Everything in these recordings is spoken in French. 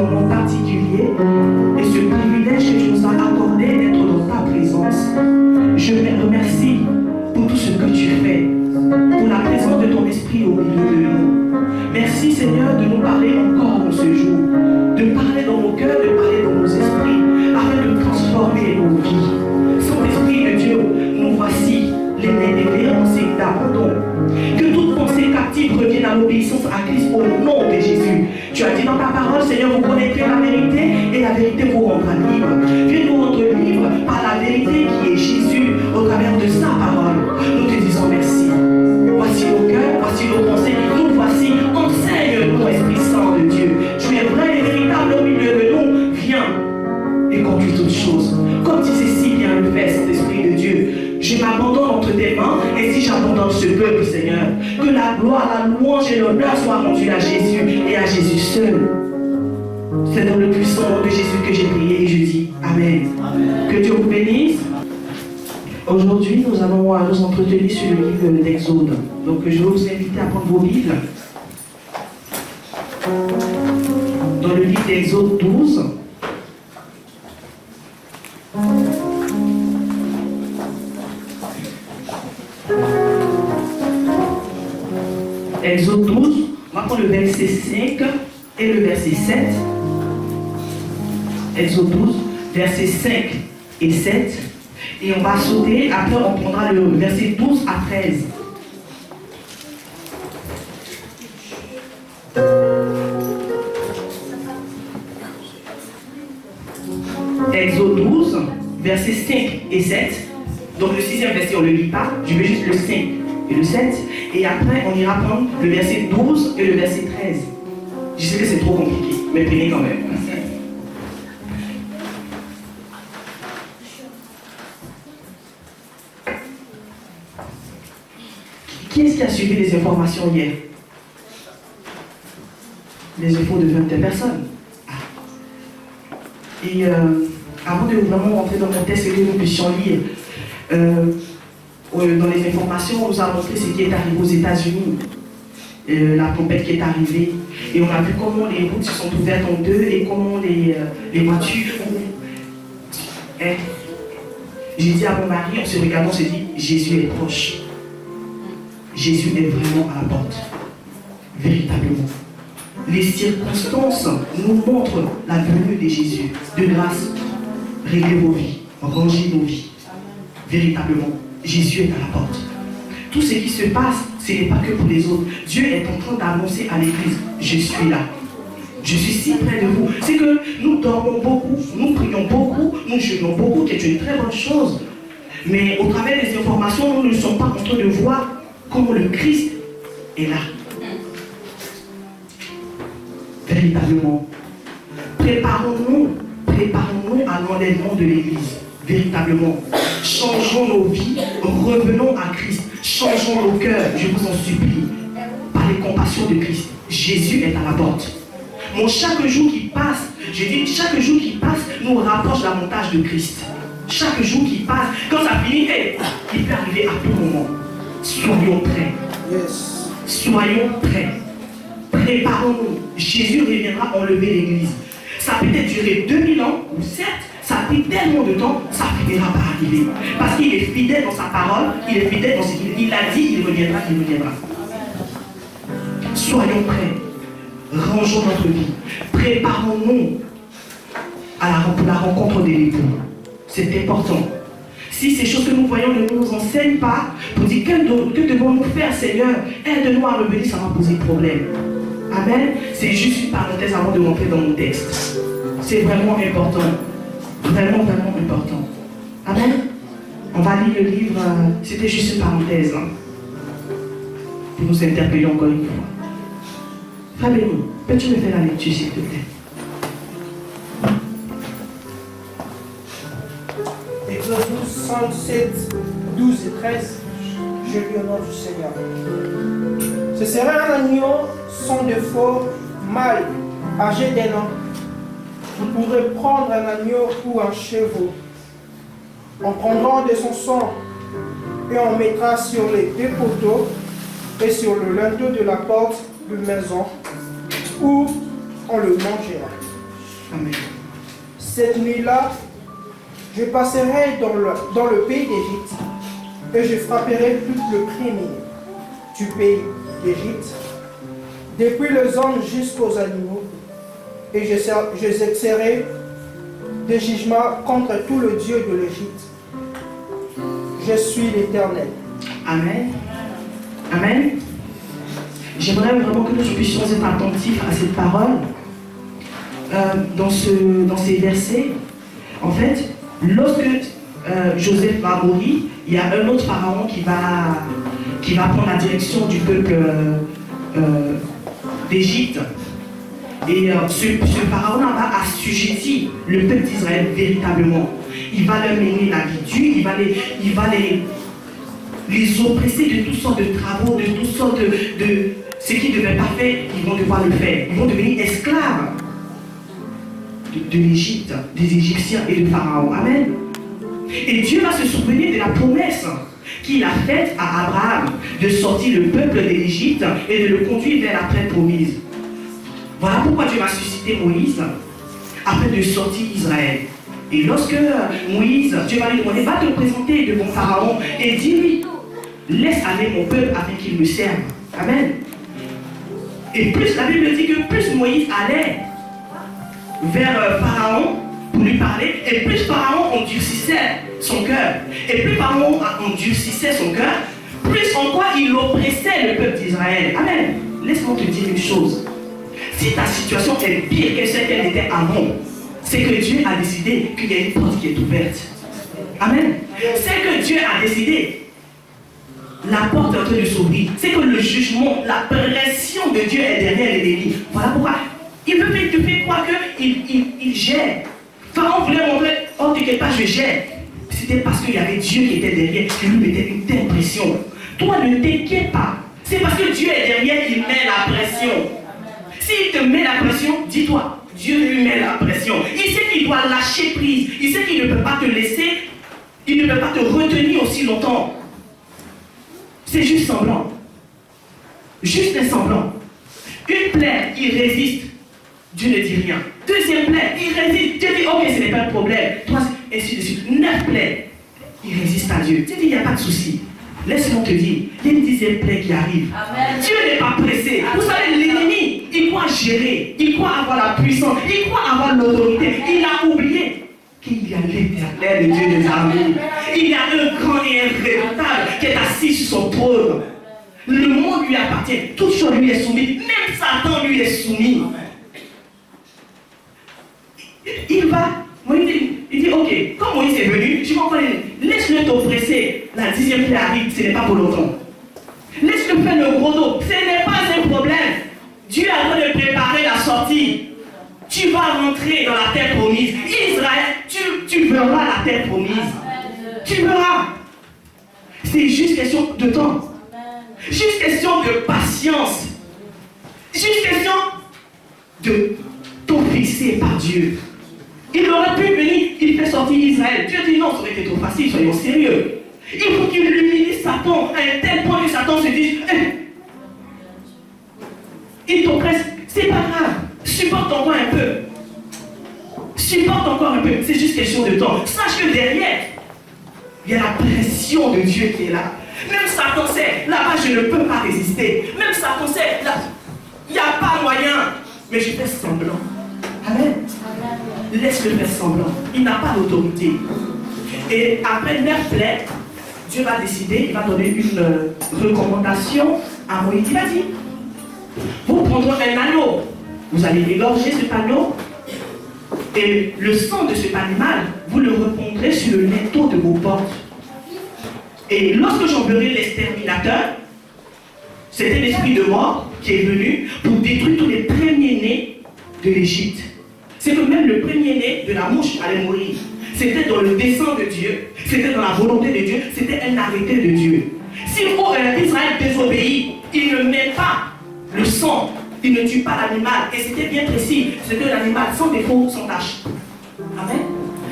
moment particulier et ce privilège que tu nous as accordé d'être dans ta présence. Je te remercie pour tout ce que tu fais, pour la présence de ton esprit au milieu de nous. Merci Seigneur de nous parler encore en ce jour, de parler dans nos cœurs, de parler dans nos esprits, afin de transformer nos vies. Saint-Esprit de Dieu, nous voici les véhémences d'abandon. Que toute pensée captive revienne à l'obéissance à Christ au nom de Jésus. Tu as dit dans ta parole, Seigneur, vous connaîtrez la vérité et la vérité vous rendra libre. Viens nous rendre libres par la vérité qui est Jésus au travers de sa parole. Nous te disons merci. Voici nos cœurs, voici nos pensées. Nous voici. Enseigne-nous, Esprit Saint de Dieu. Tu es vrai et véritable au milieu de nous. Viens et conduis toutes choses. Comme tu sais si bien le faire, Saint-Esprit de Dieu. Je m'abandonne entre tes mains, et si j'abandonne ce peuple, Seigneur, que la gloire, la louange et l'honneur soient rendus à Jésus et à Jésus seul. C'est dans le puissant nom de Jésus que j'ai prié et je dis Amen. Amen. Que Dieu vous bénisse. Aujourd'hui, nous allons nous entretenir sur le livre d'Exode. Donc, je vais vous inviter à prendre vos Bibles. Dans le livre d'Exode 12. Exode 12, on va prendre le verset 5 et le verset 7. Exode 12, verset 5 et 7. Et on va sauter, après on prendra le verset 12 à 13. Exode 12, verset 5 et 7. Donc le 6e verset, on ne le lit pas, je vais juste le 5 et le 7. Et après, on ira prendre le verset 12 et le verset 13. Je sais que c'est trop compliqué, mais prenez quand même. Qui est-ce qui a suivi les informations hier? Les infos de 20 personnes. Et avant de vraiment rentrer dans mon texte et que nous puissions lire, dans les informations, on nous a montré ce qui est arrivé aux États-Unis, la tempête qui est arrivée, et on a vu comment les routes se sont ouvertes en deux et comment les voitures. J'ai dit à mon mari, en se regardant, on s'est dit Jésus est proche. Jésus est vraiment à la porte, véritablement. Les circonstances nous montrent la venue de Jésus. De grâce, réglez vos vies, rangez nos vies, véritablement. Jésus est à la porte. Tout ce qui se passe, ce n'est pas que pour les autres. Dieu est en train d'annoncer à l'Église, je suis là. Je suis si près de vous. C'est que nous dormons beaucoup, nous prions beaucoup, nous jeûnons beaucoup, qui est une très bonne chose. Mais au travers des informations, nous ne sommes pas en train de voir comment le Christ est là. Véritablement. Préparons-nous à l'enlèvement de l'Église. Véritablement. Changeons nos vies, revenons à Christ, changeons nos cœurs, je vous en supplie, par les compassions de Christ. Jésus est à la porte. Chaque jour qui passe, je dis, chaque jour qui passe nous rapproche davantage de Christ. Chaque jour qui passe, quand ça finit, il peut arriver à tout moment. Soyons prêts. Yes. Soyons prêts. Préparons-nous. Jésus reviendra enlever l'Église. Ça peut être duré 2000 ans, ou certes, ça a pris tellement de temps, ça finira par arriver. Parce qu'il est fidèle dans sa parole, il est fidèle dans ce qu'il a dit, il reviendra, il reviendra. Soyons prêts. Rangeons notre vie. Préparons-nous pour la rencontre de l'époux. C'est important. Si ces choses que nous voyons ne nous enseignent pas, pour dire que devons-nous faire, Seigneur, aide-nous à revenir, ça va poser problème. Amen. C'est juste une parenthèse avant de rentrer dans mon texte. C'est vraiment important. Vraiment, vraiment important. Amen. On va lire le livre. C'était juste une parenthèse. Pour nous interpeller encore une fois. Frère Béni, peux-tu me faire la lecture, s'il te plaît? Exode 117, 12 et 13. Je lis au nom du Seigneur. Ce sera un agneau sans défaut, mâle, âgé d'1 an. Vous pourrez prendre un agneau ou un chevreau. On prendra de son sang et on mettra sur les deux poteaux et sur le linteau de la porte de maison où on le mangera. Amen. Cette nuit-là, je passerai dans le pays d'Égypte et je frapperai tout le criminel du pays d'Égypte, depuis les hommes jusqu'aux animaux, et j'exercerai des jugements contre tout le Dieu de l'Égypte. Je suis l'Éternel. Amen. Amen. J'aimerais vraiment que nous puissions être attentifs à cette parole. Dans ces versets, en fait, lorsque Joseph va mourir, il y a un autre pharaon qui va prendre la direction du peuple d'Égypte. Et ce pharaon va assujettir le peuple d'Israël véritablement. Il va leur mener la vie dure, il va les oppresser de toutes sortes de travaux, de toutes sortes de ce qu'ils ne devaient pas faire, ils vont devoir le faire. Ils vont devenir esclaves de l'Égypte, des Égyptiens et de Pharaon. Amen. Et Dieu va se souvenir de la promesse qu'il a faite à Abraham de sortir le peuple de l'Égypte et de le conduire vers la terre promise. Voilà pourquoi Dieu va susciter Moïse afin de sortir Israël. Et lorsque Moïse, Dieu va lui demander, va te présenter devant Pharaon et dis-lui, laisse aller mon peuple afin qu'il me serve. Amen. Et plus la Bible dit que plus Moïse allait vers Pharaon pour lui parler, et plus Pharaon endurcissait son cœur. Et plus Pharaon endurcissait son cœur, plus en quoi il oppressait le peuple d'Israël. Amen. Laisse-moi te dire une chose. Si ta situation est pire que celle qu'elle était avant, c'est que Dieu a décidé qu'il y a une porte qui est ouverte. Amen. C'est que Dieu a décidé. La porte est en train de s'ouvrir. C'est que le jugement, la pression de Dieu est derrière les délits. Voilà pourquoi il veut te faire croire qu'il gère. Pharaon voulait montrer, oh t'inquiète pas, je gère. C'était parce qu'il y avait Dieu qui était derrière, qui lui mettait une telle pression. Toi, ne t'inquiète pas. C'est parce que Dieu est derrière qu'il met la pression. S'il te met la pression, dis-toi, Dieu lui met la pression. Il sait qu'il doit lâcher prise. Il sait qu'il ne peut pas te laisser, il ne peut pas te retenir aussi longtemps. C'est juste semblant. Juste un semblant. Une plaie, il résiste. Dieu ne dit rien. Deuxième plaie, il résiste. Dieu dit, ok, ce n'est pas un problème. Troisième, ainsi de suite. 9 plaies, il résiste à Dieu. Dieu dit, il n'y a pas de souci. Laisse-moi te dire, il y a une 10e plaie qui arrive. Amen. Dieu n'est pas pressé. Vous savez, l'ennemi, il croit gérer. Il croit avoir la puissance. Il croit avoir l'autorité. Il a oublié qu'il y a l'Éternel, le Dieu des armées. Il y a un grand et irrévocable qui est assis sur son trône. Le monde lui appartient. Toute chose lui est soumise. Même Satan lui est soumis. Il va, il dit, ok, quand Moïse est venu, je vais encore laisse-le t'oppresser. La 10e plaie arrive, ce n'est pas pour longtemps. Laisse-le faire le gros dos, ce n'est pas un problème. Dieu est en train de préparer la sortie. Tu vas rentrer dans la terre promise. Israël, tu verras la terre promise. Tu verras. C'est juste question de temps. Juste question de patience. Juste question de t'officier par Dieu. Il aurait pu venir, il fait sortir Israël. Dieu dit non, ça aurait été trop facile, soyons sérieux. Il faut qu'il humilie Satan à un tel point que Satan se dise il t'oppresse, c'est pas grave, supporte encore un peu. Supporte encore un peu, c'est juste question de temps. Sache que derrière, il y a la pression de Dieu qui est là. Même Satan sait, là-bas je ne peux pas résister. Même Satan sait, là, il n'y a pas moyen. Mais je fais semblant. Amen. Laisse-le faire semblant. Il n'a pas d'autorité. Et après 9 plaies, Dieu va décider, il va donner une recommandation à Moïse. Il a dit, vous prendrez un agneau, vous allez égorger cet agneau, et le sang de cet animal, vous le répandrez sur le linteau de vos portes. Et lorsque j'enverrai l'exterminateur, c'était l'esprit de mort qui est venu pour détruire tous les premiers-nés de l'Égypte. C'est que même le premier-né de la mouche allait mourir. C'était dans le dessein de Dieu, c'était dans la volonté de Dieu, c'était un arrêté de Dieu. Si Israël désobéit, il ne met pas le sang, il ne tue pas l'animal. Et c'était bien précis, c'était l'animal sans défaut, sans tâche. Amen.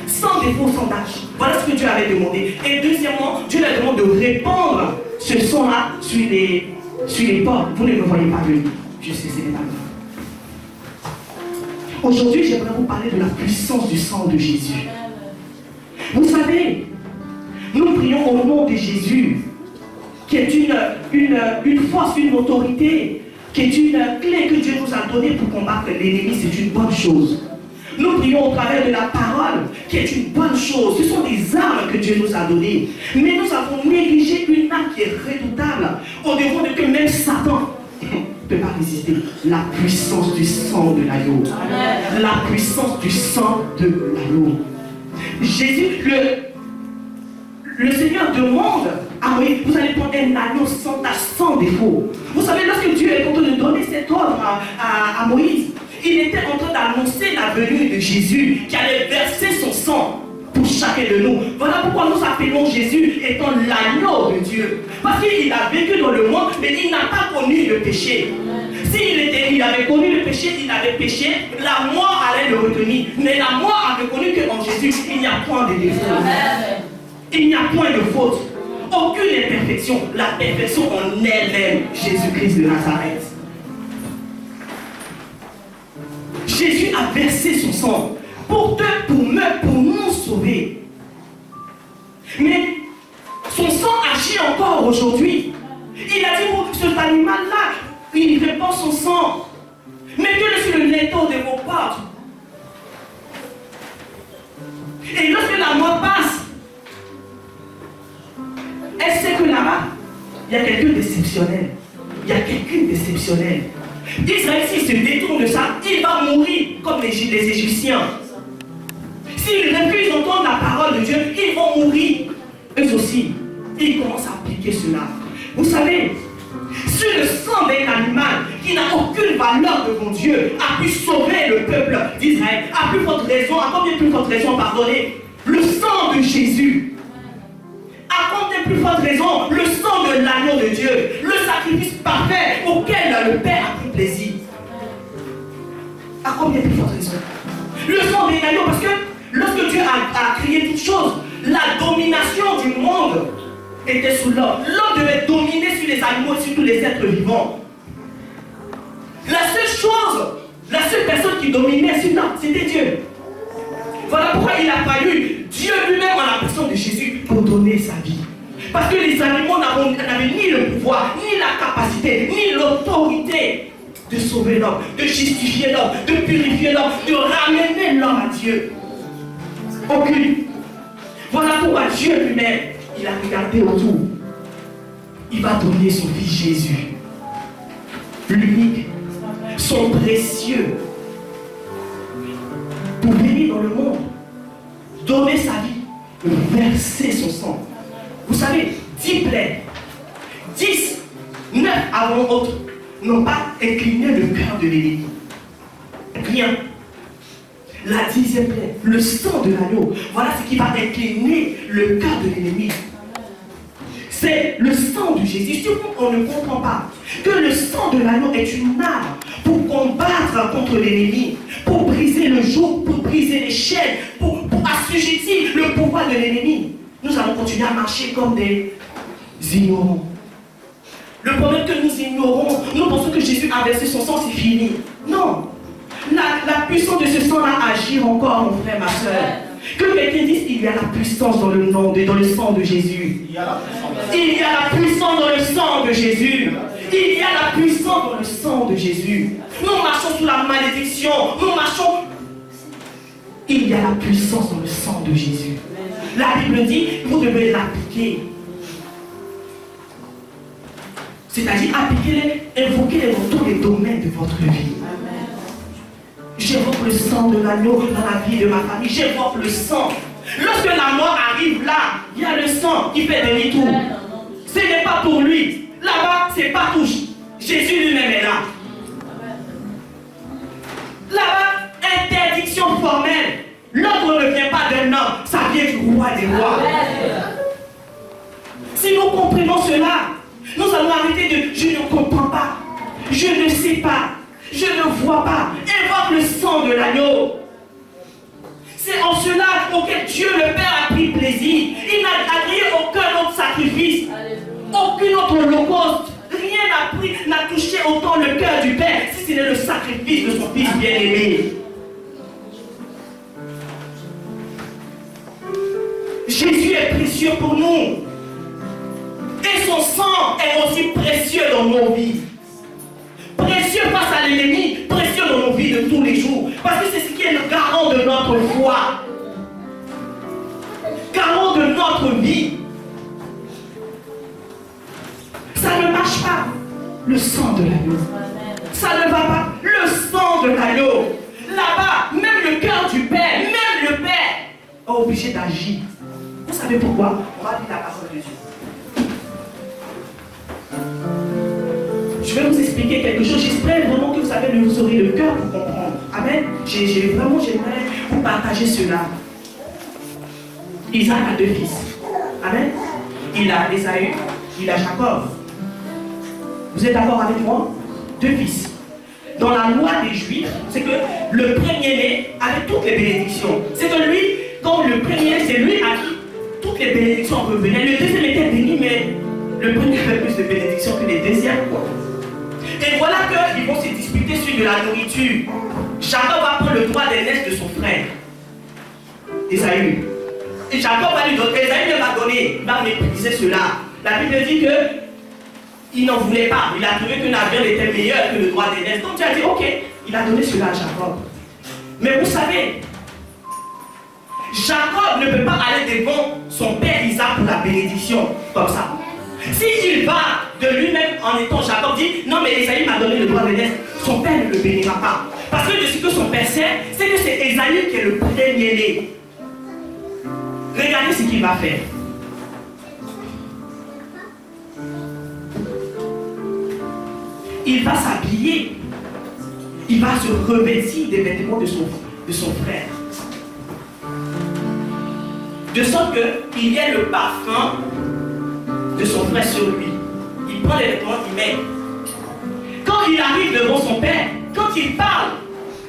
Sans défaut, sans tâche. Voilà ce que Dieu avait demandé. Et deuxièmement, Dieu leur demande de répandre ce sang-là sur les portes. Vous ne me voyez pas venir. Je sais, ce n'est pas grave. Aujourd'hui, j'aimerais vous parler de la puissance du sang de Jésus. Vous savez, nous prions au nom de Jésus, qui est une force, une autorité, qui est une clé que Dieu nous a donnée pour combattre l'ennemi. C'est une bonne chose. Nous prions au travers de la parole, qui est une bonne chose. Ce sont des armes que Dieu nous a données. Mais nous avons négligé une arme qui est redoutable, au devant de que même Satan ne peut pas résister. La puissance du sang de l'agneau. La puissance du sang de l'agneau. Jésus, le Seigneur demande à Moïse, vous allez prendre un agneau sans tache, sans défaut. Vous savez, lorsque Dieu est en train de donner cet ordre à Moïse, il était en train d'annoncer la venue de Jésus, qui allait verser son sang pour chacun de nous. Voilà pourquoi nous appelons Jésus étant l'agneau de Dieu. Parce qu'il a vécu dans le monde, mais il n'a pas connu le péché. S'il avait connu le péché, il avait péché, la mort allait le retenir. Mais la mort avait connu qu'en Jésus, il n'y a point de défaut. Il n'y a point de faute. Aucune imperfection. La perfection en elle-même, Jésus-Christ de Nazareth. Jésus a versé son sang pour nous sauver. Mais son sang agit encore aujourd'hui. Il a dit pour cet animal-là, il répand son sang. Mettez-le sur le linteau de vos portes. Et lorsque la mort passe, elle sait que là-bas, il y a quelqu'un d'exceptionnel. Il y a quelqu'un d'exceptionnel. Israël, s'il se détourne de ça, il va mourir comme les Égyptiens. S'ils refusent d'entendre la parole de Dieu, ils vont mourir. Eux aussi, ils commencent à appliquer cela. Vous savez, sur le sang d'un animal qui n'a aucune valeur devant Dieu a pu sauver le peuple d'Israël, à combien plus forte raison, pardonnez, le sang de Jésus. À combien plus forte raison, le sang de l'agneau de Dieu, le sacrifice parfait auquel le Père a pris plaisir. À combien plus forte raison? Le sang des agneaux, parce que lorsque Dieu a créé toutes choses, la domination du monde était sous l'homme. L'homme devait dominer sur les animaux et sur tous les êtres vivants. La seule personne qui dominait sur l'homme, c'était Dieu. Voilà pourquoi il a fallu Dieu lui-même en la personne de Jésus pour donner sa vie. Parce que les animaux n'avaient ni le pouvoir, ni la capacité, ni l'autorité de sauver l'homme, de justifier l'homme, de purifier l'homme, de ramener l'homme à Dieu. Aucune. Voilà pourquoi Dieu lui-même, il a regardé autour. Il va donner son fils Jésus. L'unique, son précieux, pour venir dans le monde, donner sa vie, verser son sang. Vous savez, 10 plaies, 9 avant autres, n'ont pas incliné le cœur de l'ennemi. Rien. La 10e plaie, le sang de l'agneau, voilà ce qui va incliner le cœur de l'ennemi. C'est le sang de Jésus. Si on ne comprend pas que le sang de l'agneau est une arme pour combattre contre l'ennemi, pour briser le joug, pour briser les chaînes, pour assujettir le pouvoir de l'ennemi, nous allons continuer à marcher comme des ignorants. Le problème que nous ignorons, nous pensons que Jésus a versé son sang, c'est fini. Non. La puissance de ce sang-là agit encore, mon frère, ma soeur. Que quelqu'un dise, il y a la puissance dans le sang de Jésus. Il y a la puissance dans le sang de Jésus. Il y a la puissance dans le sang de Jésus. Nous marchons sous la malédiction. Nous marchons. Il y a la puissance dans le sang de Jésus. La Bible dit, vous devez l'appliquer. C'est-à-dire appliquer-les, invoquer-les dans tous les domaines de votre vie. J'évoque le sang de l'agneau dans la vie de ma famille. J'évoque le sang. Lorsque la mort arrive là, il y a le sang qui fait demi-tour. Ce n'est pas pour lui. Là-bas, c'est pas tout. Jésus lui-même est là. Là-bas, interdiction formelle. L'ordre ne vient pas d'un homme, ça vient du roi des rois. Si nous comprenons cela, nous allons arrêter de je ne comprends pas, je ne sais pas, je ne vois pas. Invoque le sang de l'agneau. C'est en cela auquel Dieu le Père a pris plaisir. Il n'a agréé aucun autre sacrifice, aucun autre holocauste. Rien n'a touché autant le cœur du Père si ce n'est le sacrifice de son Fils bien-aimé. précieux pour nous. Et son sang est aussi précieux dans nos vies. Précieux face à l'ennemi, précieux dans nos vies de tous les jours. Parce que c'est ce qui est le garant de notre foi. Garant de notre vie. Ça ne marche pas. Le sang de l'agneau. Ça ne va pas. Le sang de l'agneau. Là-bas, même le cœur du Père, même le Père est obligé d'agir. Vous savez pourquoi? On va lire la parole de Dieu. Je vais vous expliquer quelque chose. J'espère vraiment que vous aurez le cœur pour comprendre. Amen. J'aimerais vous partager cela. Isaac a 2 fils. Amen. Il a Ésaü, il a Jacob. Vous êtes d'accord avec moi? 2 fils. Dans la loi des Juifs, c'est que le premier-né avait toutes les bénédictions. C'est que lui, comme le premier-né, c'est lui à qui toutes les bénédictions revenaient. Le deuxième était béni, mais le premier avait plus de bénédictions que les deuxièmes. Et voilà qu'ils vont se disputer sur de la nourriture. Jacob va prendre le droit d'aînesse de son frère, Ésaü. Et Jacob va lui donner, Ésaü lui va donner, il va mépriser cela. La Bible dit que il n'en voulait pas. Il a trouvé que la viande était meilleure que le droit d'aînesse. Donc tu as dit, ok, il a donné cela à Jacob. Mais vous savez, Jacob ne peut pas aller devant son père Isaac pour la bénédiction, comme ça. S'il va de lui-même en étant Jacob, dit, non mais Ésaü m'a donné le droit d'aînesse, son père ne le bénira pas. Parce que de ce que son père sait, c'est que c'est Ésaü qui est le premier-né. Regardez ce qu'il va faire. Il va s'habiller. Il va se revêtir des vêtements de son frère. De sorte qu'il y ait le parfum de son frère sur lui. Il prend les vêtements qu'il met. Quand il arrive devant son père, quand il parle,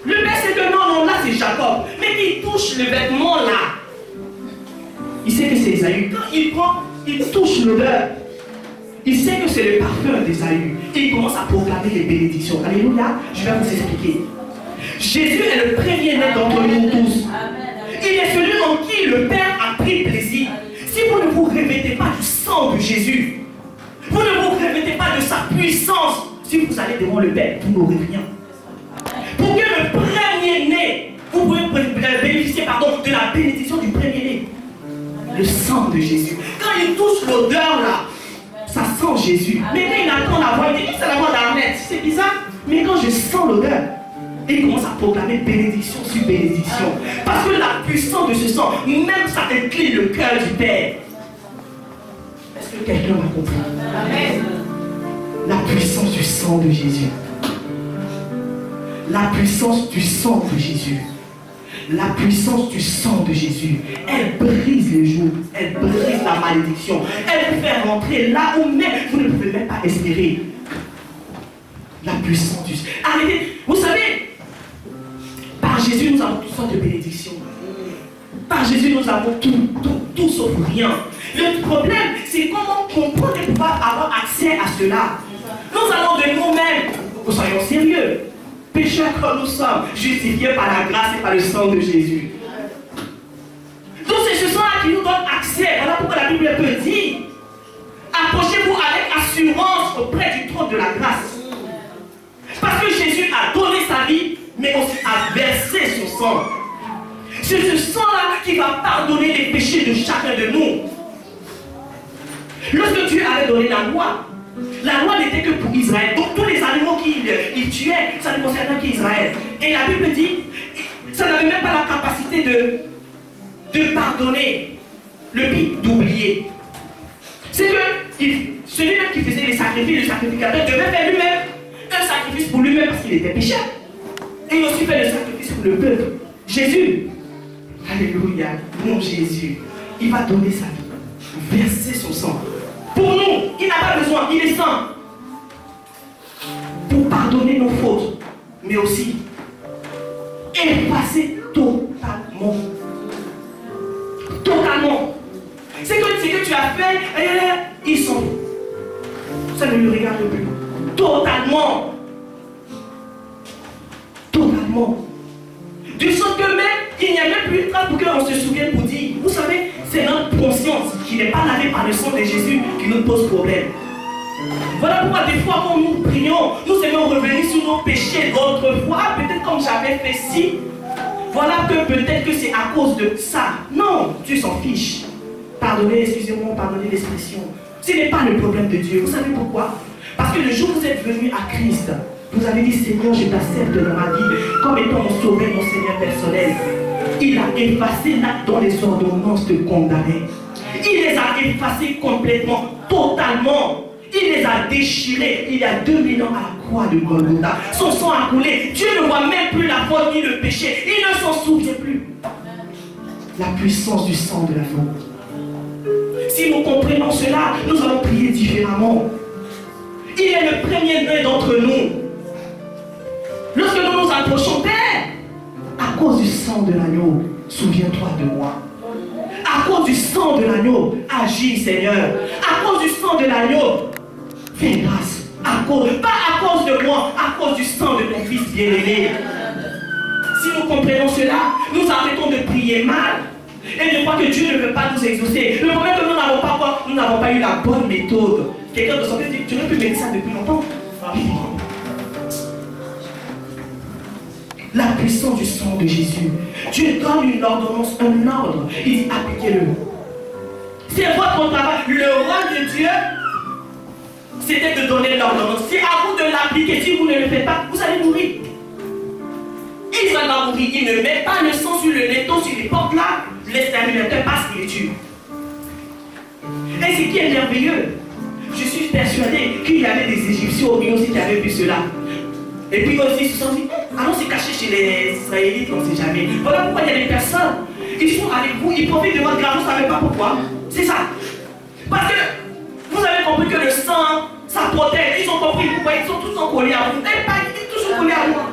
le père sait que non, là c'est Jacob. Mais il touche le vêtement là. Il sait que c'est Ésaü. Quand il prend, il touche l'odeur. Il sait que c'est le parfum d'Ésaü. Et il commence à proclamer les bénédictions. Alléluia, je vais vous expliquer. Jésus est le premier-né d'entre nous tous. Il est celui en qui le Père a pris plaisir. Si vous ne vous revêtez pas du sang de Jésus, vous ne vous revêtez pas de sa puissance, si vous allez devant le Père, vous n'aurez rien. Pour que le premier-né, vous pouvez bénéficier de la bénédiction du premier-né. Le sang de Jésus. Quand il touche l'odeur là, ça sent Jésus. Mais quand il attend la voix, il dit, c'est la voix d'Arnette. C'est bizarre. Mais quand je sens l'odeur, il commence à proclamer bénédiction sur bénédiction. Parce que la puissance de ce sang, même ça incline le cœur du Père. Est-ce que quelqu'un m'a compris? Amen. La puissance du sang de Jésus. La puissance du sang de Jésus. La puissance du sang de Jésus, elle brise les jours, elle brise la malédiction, elle vous fait rentrer là où même vous ne pouvez même pas espérer. La puissance du sang. Arrêtez, vous savez, par Jésus nous avons toutes sortes de bénédictions. Par Jésus nous avons tout sauf rien. Le problème, c'est comment comprendre et pouvoir avoir accès à cela. Nous allons de nous-mêmes, soyons sérieux. Pécheurs comme nous sommes, justifiés par la grâce et par le sang de Jésus. Donc c'est ce sang-là qui nous donne accès. Voilà pourquoi la Bible peut dire, approchez-vous avec assurance auprès du trône de la grâce. Parce que Jésus a donné sa vie, mais aussi a versé son sang. C'est ce sang-là qui va pardonner les péchés de chacun de nous. Lorsque Dieu avait donné la loi n'était que pour Israël. Donc tous les animaux qu'il tuait, ça ne concernait qu'Israël. Et la Bible dit, ça n'avait même pas la capacité de pardonner, le pire d'oublier. C'est que celui-même qui faisait les sacrifices, le sacrificateur, devait faire lui-même un sacrifice pour lui-même parce qu'il était pécheur. Et il aussi fait le sacrifice pour le peuple. Jésus, alléluia, mon Jésus, il va donner sa vie, verser son sang. Pour nous, il n'a pas besoin, il est saint. Pour pardonner nos fautes, mais aussi effacer totalement. Totalement. C'est que ce que tu as fait, il s'en fout. Ça ne lui regarde plus. Totalement. Totalement. De sorte que même Il n'y a même plus de trace pour qu'on se souvienne pour dire, vous savez, c'est notre conscience qui n'est pas lavée par le sang de Jésus qui nous pose problème. Voilà pourquoi des fois quand nous prions, nous aimons revenir sur nos péchés d'autrefois, peut-être comme j'avais fait ci. Voilà que peut-être que c'est à cause de ça. Non, Dieu s'en fiche. Pardonnez, excusez-moi, pardonnez l'expression. Ce n'est pas le problème de Dieu. Vous savez pourquoi? Parce que le jour où vous êtes venu à Christ, vous avez dit, Seigneur, je t'accepte dans ma vie comme étant mon sauveur, mon Seigneur personnel. Il a effacé l'acte dont les ordonnances te condamnaient. Il les a effacés complètement, totalement. Il les a déchirés il y a 2000 ans à la croix de Golgotha. Son sang a coulé. Dieu ne voit même plus la faute ni le péché. Il ne s'en souvient plus. La puissance du sang de la faute. Si nous comprenons cela, nous allons prier différemment. Il est le premier-né d'entre nous. Lorsque nous nous approchons, Père, à cause du sang de l'agneau, souviens-toi de moi. À cause du sang de l'agneau, agis, Seigneur. À cause du sang de l'agneau, fais grâce. Pas à cause de moi, à cause du sang de ton Fils bien-aimé. Si nous comprenons cela, nous arrêtons de prier mal et de croire que Dieu ne veut pas nous exaucer. Le problème est que nous n'avons pas eu la bonne méthode. Quelqu'un de son dit, tu n'aurais pu mettre ça depuis longtemps. La puissance du sang de Jésus. Dieu donne une ordonnance, un ordre. Il dit appliquez-le. C'est votre travail. Le rôle de Dieu, c'était de donner l'ordonnance. C'est à vous de l'appliquer. Si vous ne le faites pas, vous allez mourir. Il va mourir. Il ne met pas le sang sur le laiton, sur les portes là. L'exterminateur passe et les tue. Et ce qui est merveilleux, je suis persuadé qu'il y avait des Égyptiens aussi qui avaient vu cela. Et puis aussi, ils se sont dit, allons se cacher chez les Israélites, on ne sait jamais. Voilà pourquoi il y a des personnes, ils sont avec vous, ils profitent de votre grâce, vous ne savez pas pourquoi. C'est ça. Parce que vous avez compris que le sang, ça protège. Ils ont compris pourquoi ils sont tous collés à vous. Et pas, ils sont toujours collés à moi.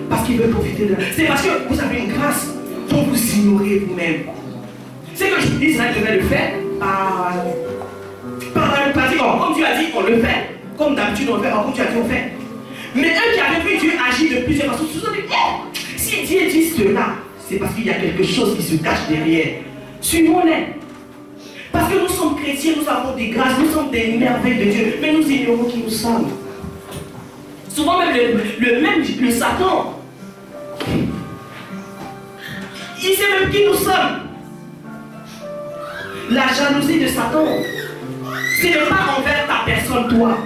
Parce qu'ils veulent profiter de la. C'est parce que vous avez une grâce dont vous ignorez vous-même. C'est que Israël devait le faire par le pratique. Comme Dieu a dit, on le fait. Comme d'habitude, on le fait. Comme tu as dit, on fait. Mais eux qui avaient vu Dieu agir de plusieurs façons, se sont dit, oh, si Dieu dit cela, c'est parce qu'il y a quelque chose qui se cache derrière. Suivons-les. Parce que nous sommes chrétiens, nous avons des grâces, nous sommes des merveilles de Dieu, mais nous ignorons qui nous sommes. Souvent même le Satan, il sait même qui nous sommes. La jalousie de Satan, ce n'est pas envers ta personne, toi,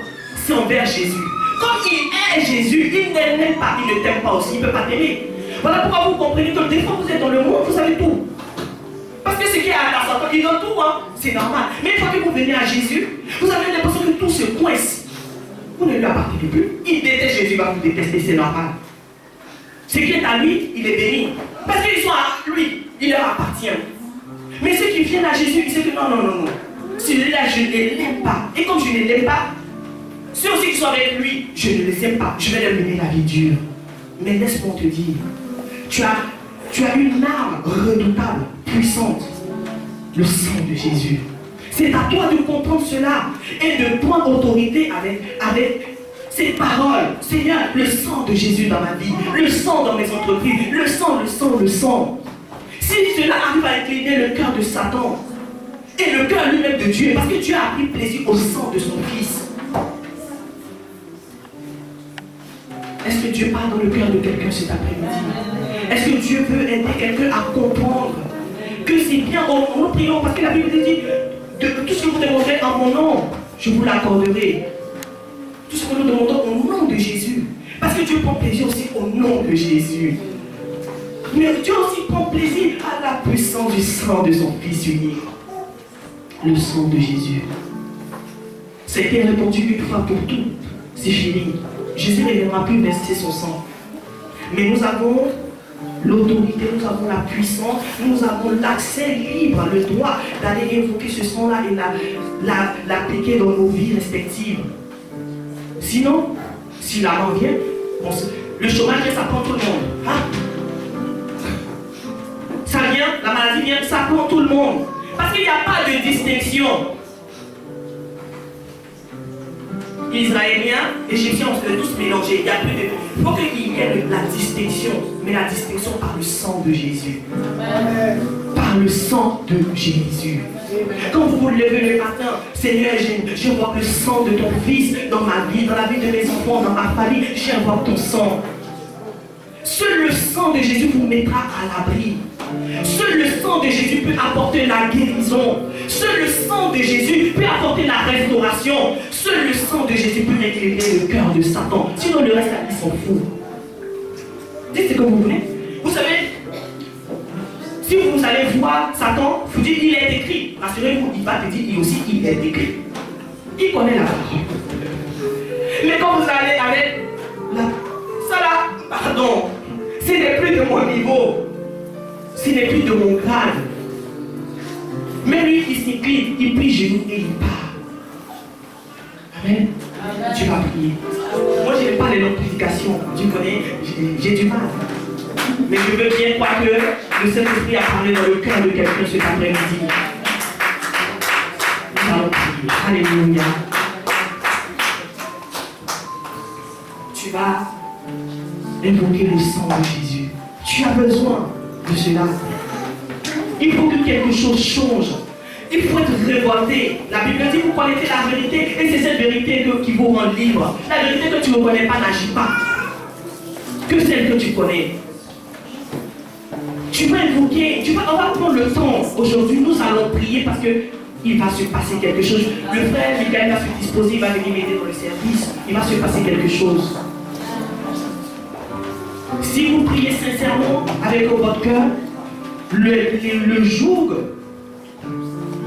c'est envers Jésus. Comme il est Jésus, il n'aime pas, il ne t'aime pas aussi, il ne peut pas t'aimer. Voilà pourquoi vous comprenez que des fois vous êtes dans le monde, vous avez tout. Parce que ce qui est à Satan, il donne tout, hein? C'est normal. Mais une fois que vous venez à Jésus, vous avez l'impression que tout se coince. Vous ne lui appartenez plus. Il déteste Jésus, il va vous détester, c'est normal. Ce qui est à lui, il est béni. Parce qu'ils sont à lui, il leur appartient. Mais ceux qui viennent à Jésus, ils disent que non, non, non, non. Celui-là, je ne l'aime pas. Et comme je ne l'aime pas, ceux aussi qui sont avec lui, je ne les aime pas. Je vais leur donner la vie dure. Mais laisse-moi te dire, tu as une arme redoutable, puissante. Le sang de Jésus. C'est à toi de comprendre cela et de prendre autorité avec ces paroles. Seigneur, le sang de Jésus dans ma vie, le sang dans mes entreprises, le sang, le sang, le sang. Si cela arrive à incliner le cœur de Satan et le cœur lui-même de Dieu, parce que Dieu a pris plaisir au sang de son Fils. Est-ce que Dieu parle dans le cœur de quelqu'un cet après-midi? Est-ce que Dieu veut aider quelqu'un à comprendre que c'est bien, nous prions, parce que la Bible dit, de tout ce que vous demanderez en mon nom, je vous l'accorderai. Tout ce que nous demandons au nom de Jésus. Parce que Dieu prend plaisir aussi au nom de Jésus. Mais Dieu aussi prend plaisir à la puissance du sang de son Fils unique. Le sang de Jésus. C'était répandu une fois pour toutes. C'est fini. Jésus ne viendra plus verser son sang. Mais nous avons l'autorité, nous avons la puissance, nous avons l'accès libre, le droit d'aller évoquer ce sang-là et l'appliquer dans nos vies respectives. Sinon, si la mort vient, le chômage, ça prend tout le monde. Hein? Ça vient, la maladie vient, ça prend tout le monde. Parce qu'il n'y a pas de distinction. Il Israéliens, Égyptiens, on se fait tous mélanger. Il faut qu'il y ait la distinction, mais la distinction par le sang de Jésus. Par le sang de Jésus. Quand vous vous levez le matin, Seigneur, je vois le sang de ton Fils dans ma vie, dans la vie de mes enfants, dans ma famille, j'invoque ton sang. Seul le sang de Jésus vous mettra à l'abri. Seul le sang de Jésus peut apporter la guérison. Seul le sang de Jésus peut apporter la restauration. Seul le sang de Jésus peut éclairer le cœur de Satan. Sinon le reste, ils s'en foutent. Dites ce que vous voulez. Vous savez, si vous allez voir Satan, vous dites il est écrit. Rassurez-vous, il va te dire il aussi il est écrit. Il connaît la parole. Mais quand vous allez avec ça là, pardon, ce n'est plus de mon niveau. Ce n'est plus de mon grade. Mais lui, il s'incline, il plie genoux et il part. Amen. Tu vas prier. Moi, je n'ai pas les longues prédications. Tu connais, j'ai du mal. Mais je veux bien croire que le Saint-Esprit a parlé dans le cœur de quelqu'un cet après-midi. Nous allons prier. Alléluia. Tu vas invoquer le sang de Jésus. Tu as besoin de cela. Il faut que quelque chose change. Il faut être révolté. La Bible dit vous connaissez la vérité et c'est cette vérité qui vous rend libre. La vérité que tu ne connais pas n'agit pas. Que celle que tu connais. Tu vas invoquer, on va prendre le temps. Aujourd'hui, nous allons prier parce qu'il va se passer quelque chose. Le frère Michael va se disposer, il va venir m'aider dans le service. Il va se passer quelque chose. Si vous priez sincèrement avec votre cœur, le joug,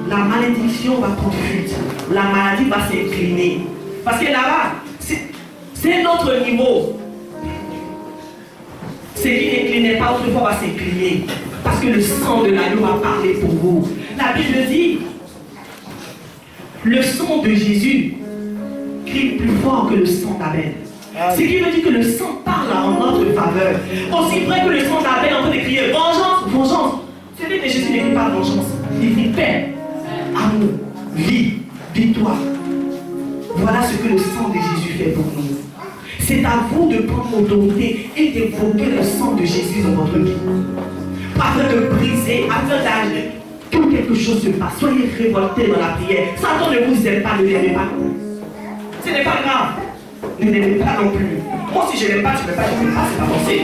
la malédiction va prendre fuite. La maladie va s'incliner. Parce que là-bas, c'est notre niveau. Ce qui n'inclinait pas autrefois va s'incliner. Parce que le sang de l'agneau va parler pour vous. La Bible dit, le sang de Jésus crie plus fort que le sang d'Abel. Ce qui veut dire que le sang parle en notre faveur. Aussi vrai que le sang d'Abel est en train de crier vengeance, vengeance. Celui de Jésus n'écrit pas vengeance. Il dit paix, amour, vie, victoire. Voilà ce que le sang de Jésus fait pour nous. C'est à vous de prendre autorité et d'évoquer le sang de Jésus dans votre vie. Afin de briser, afin d'agir, que quelque chose se passe. Soyez révoltés dans la prière. Satan ne vous aime pas, ne l'aimez pas. Ce n'est pas grave. Ne l'aimez pas non plus. Moi, si je ne l'aime pas, tu ne peux pas, je ne peux pas, c'est pas forcé.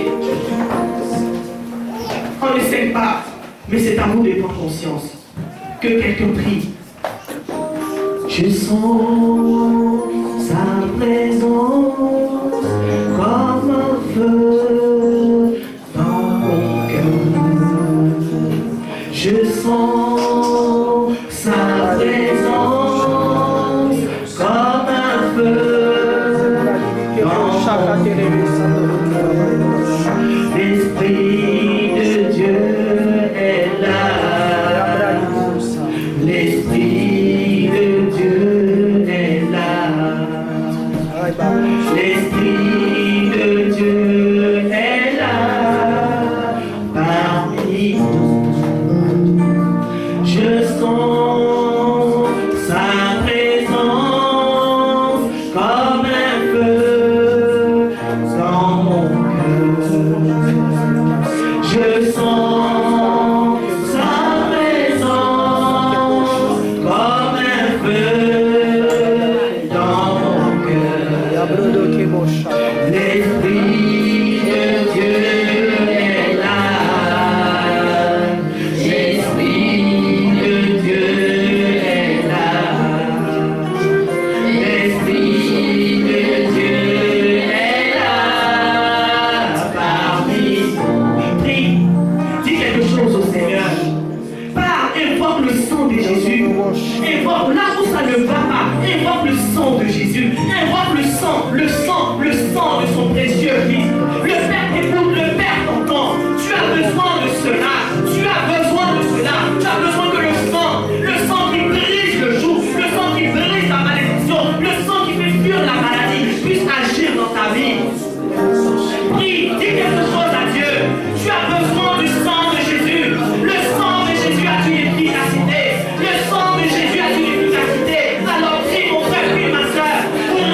On ne s'aime pas. Mais c'est à vous de prendre conscience que quelqu'un prie. Je sens sa présence comme un feu dans mon cœur. Je sens sa présence comme un feu dans mon cœur. L'Esprit de Dieu est là. L'Esprit de Dieu est là. L'Esprit de Dieu est là parmi nous. Je sens sa présence comme un feu dans mon cœur. Je sens sa présence comme un feu dans mon cœur. L'Esprit de Dieu est là. L'Esprit de Dieu est là. L'Esprit de Dieu est là parmi nous. Prie, dis quelque chose au Seigneur. Parle, invoque le sang de Jésus. Invoque là où ça ne va pas. Invoque le sang de Jésus. Invoque le sang de son précieux Fils. Le Père t'écoute, le Père t'entend. Tu as besoin de cela. Tu as besoin de cela. Tu as besoin que le sang qui brise le joug, le sang qui brise la malédiction, le sang qui fait fuir la maladie, puisse agir dans ta vie. Prie, dis quelque chose à Dieu. Tu as besoin du sang de Jésus. Le sang de Jésus a une efficacité. Le sang de Jésus a une efficacité. Alors prie mon frère, prie ma soeur, pour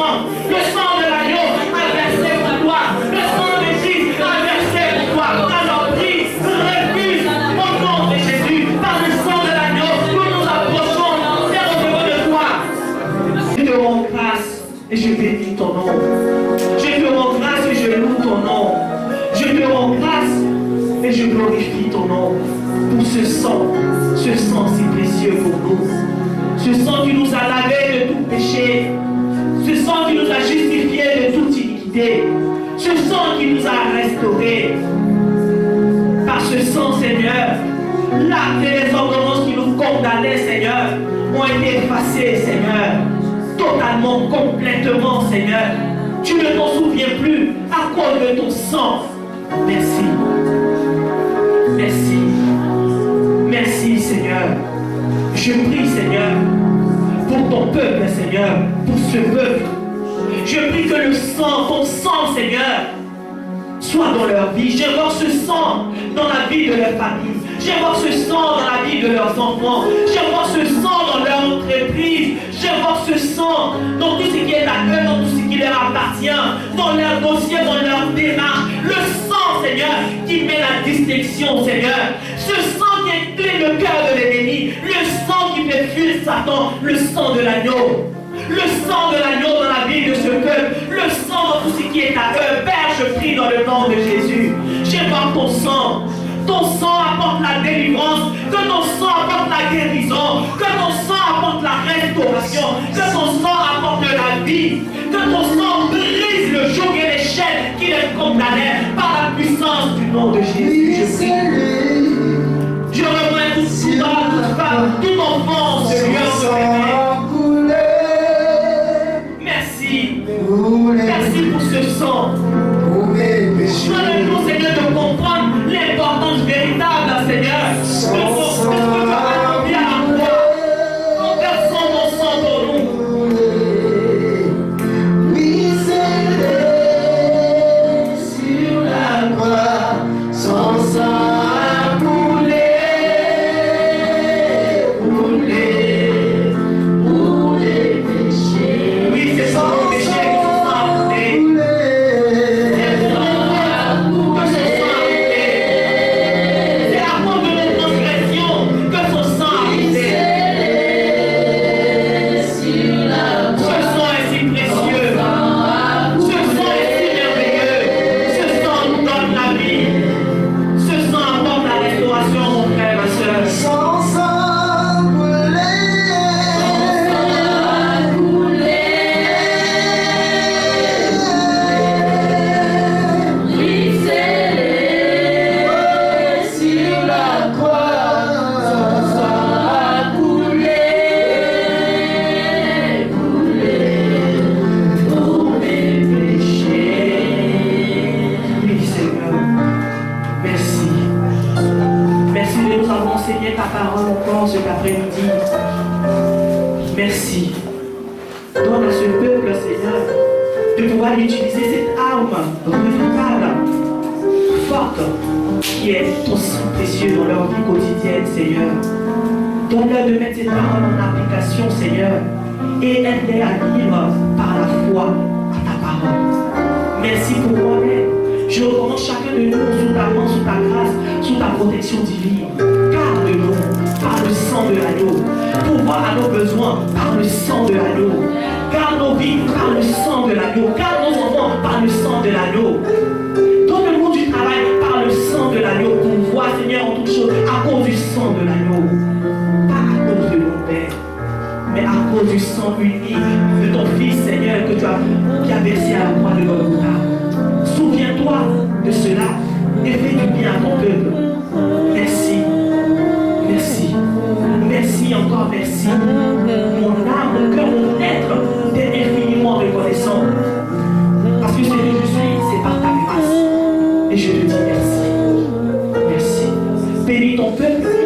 sang. Le sang de l'agneau a versé pour toi. Le sang de Jésus a versé pour toi. Alors prie, refuse au nom de Jésus. Par le sang de l'agneau, nous nous approchons vers au devant de toi. Je te rends grâce et je bénis ton nom. Je te rends grâce et je loue ton nom. Je te rends grâce et je glorifie ton nom pour ce sang si précieux pour nous. Ce sang qui nous a lavés de tout péché. Ce sang qui nous a justifiés de toute iniquité. Ce sang qui nous a restaurés. Par ce sang, Seigneur, l'acte et les ordonnances qui nous condamnaient, Seigneur, ont été effacées, Seigneur. Totalement, complètement, Seigneur. Tu ne t'en souviens plus à cause de ton sang. Merci. Merci. Merci, Seigneur. Je prie, Seigneur, pour ton peuple, Seigneur, pour ce peuple. Je prie que le sang, ton sang, Seigneur, soit dans leur vie. J'invoque ce sang dans la vie de leur famille. J'invoque ce sang dans la vie de leurs enfants. J'invoque ce sang dans leur entreprise. J'invoque ce sang dans tout ce qui est à eux, dans tout ce qui leur appartient, dans leur dossier, dans leur démarche. Le sang, Seigneur, qui met la distinction, Seigneur. Ce sang qui incline le cœur de l'ennemi. Le sang qui fait fuir Satan. Le sang de l'agneau. Le sang de l'agneau dans la vie de ce peuple. Le sang dans tout ce qui est à eux. Père, je prie dans le nom de Jésus. J'invoque ton sang. Ton sang apporte la délivrance. Que ton sang apporte la guérison. Que ton sang apporte la restauration. Que ton sang apporte la vie. Que ton sang brise le joug et les chaînes qui les condamnaient par la puissance du nom de Jésus. Je prie. Je remets tout pouvoir, toute femme, tout enfant, ce lieu de bébé. Merci. Merci pour ce sang. Donne-nous, Seigneur, de comprendre l'importance véritable, Seigneur, de ce que tu as accompli à la croix, en versant ton sang pour nous. Oui, c'est sur la croix, son sang a coulé, pour les péchés. Oui, c'est ça, le péché qui nous a apporté. Ta parole encore cet après-midi. Merci. Donne à ce peuple, Seigneur, de pouvoir utiliser cette arme redoutable, forte, qui est ton sang précieux dans leur vie quotidienne, Seigneur. Donne-leur de mettre cette parole en application, Seigneur, et aide-les à vivre par la foi à ta parole. Merci pour moi-même. Je recommande chacun de nous sous ta main, sous ta grâce, sous ta protection divine. Garde-nous par le sang de l'agneau. Pourvoir à nos besoins par le sang de l'agneau. Garde nos vies par le sang de l'agneau. Garde nos enfants par le sang de l'agneau. Donne-nous du travail par le sang de l'agneau. Pourvoir, Seigneur, en toutes choses à cause du sang de l'agneau. Pas à cause de nos pères, mais à cause du sang unique de ton Fils, Seigneur, qui a versé à la croix de Golgotha. Souviens-toi de cela et fais du bien à ton peuple. Merci. Merci. Merci encore, merci. Mon âme, mon cœur, mon être t'est infiniment reconnaissant. Parce que c'est que je suis, c'est par ta grâce. Et je te dis merci. Merci. Bénis ton peuple.